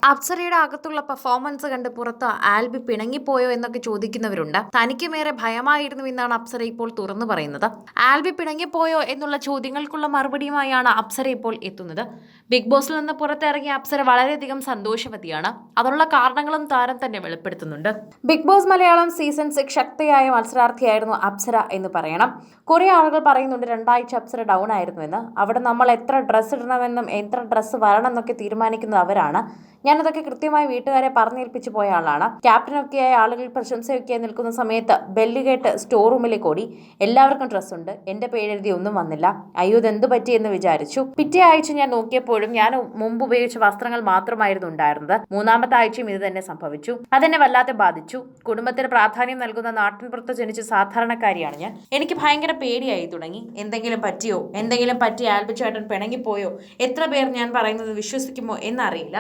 അപ്സരയുടെ അകത്തുള്ള പെർഫോമൻസ് കണ്ട് പുറത്ത് ആൽബി പിണങ്ങിപ്പോയോ എന്നൊക്കെ ചോദിക്കുന്നവരുണ്ട്. തനിക്കുമേറെ ഭയമായിരുന്നു എന്നാണ് അപ്സര ഇപ്പോൾ തുറന്നു പറയുന്നത്. ആൽബി പിണങ്ങിപ്പോയോ എന്നുള്ള ചോദ്യങ്ങൾക്കുള്ള മറുപടിയുമായാണ് അപ്സര ഇപ്പോൾ എത്തുന്നത്. ബിഗ് ബോസിൽ നിന്ന് പുറത്തിറങ്ങിയ അപ്സര വളരെയധികം സന്തോഷവതിയാണ്. അതിനുള്ള കാരണങ്ങളും താരം തന്നെ വെളിപ്പെടുത്തുന്നുണ്ട്. ബിഗ് ബോസ് മലയാളം സീസൺ 6 ശക്തിയായ മത്സരാർത്ഥിയായിരുന്നു അപ്സര എന്ന് പറയണം. കുറെ ആളുകൾ പറയുന്നുണ്ട് 2 ആഴ്ച അപ്സര ഡൗൺ ആയിരുന്നുവെന്ന്. അവിടെ നമ്മൾ എത്ര ഡ്രസ്സ് ഇടണമെന്നും എത്ര ഡ്രസ്സ് വരണം എന്നൊക്കെ തീരുമാനിക്കുന്നത് അവരാണ്. ഞാനതൊക്കെ കൃത്യമായി വീട്ടുകാരെ പറഞ്ഞേൽപ്പിച്ചു പോയ ആളാണ്. ക്യാപ്റ്റനൊക്കെയായ ആളുകൾ പ്രശംസയൊക്കെയായി നിൽക്കുന്ന സമയത്ത് ബെല്ല് കേട്ട് സ്റ്റോർ റൂമിലേക്ക് ഓടി. എല്ലാവർക്കും ഡ്രസ്സുണ്ട്, എന്റെ പേരെഴുതി ഒന്നും വന്നില്ല. അയ്യോ ഇതെന്ത് പറ്റിയെന്ന് വിചാരിച്ചു. പിറ്റേ ആഴ്ച ഞാൻ നോക്കിയപ്പോഴും ഞാൻ മുമ്പ് ഉപയോഗിച്ച വസ്ത്രങ്ങൾ മാത്രമായിരുന്നു ഉണ്ടായിരുന്നത്. 3-ാമത്തെ ആഴ്ചയും ഇത് തന്നെ സംഭവിച്ചു. അതെന്നെ വല്ലാതെ ബാധിച്ചു. കുടുംബത്തിന് പ്രാധാന്യം നൽകുന്ന നാട്ടിൻപുറത്ത് ജനിച്ച സാധാരണക്കാരിയാണ് ഞാൻ. എനിക്ക് ഭയങ്കര പേടിയായി തുടങ്ങി. എന്തെങ്കിലും പറ്റിയോ, എന്തെങ്കിലും പറ്റി ആൽബി ചേട്ടൻ പിണങ്ങിപ്പോയോ, എത്ര പേർ ഞാൻ പറയുന്നത് വിശ്വസിക്കുമോ എന്നറിയില്ല.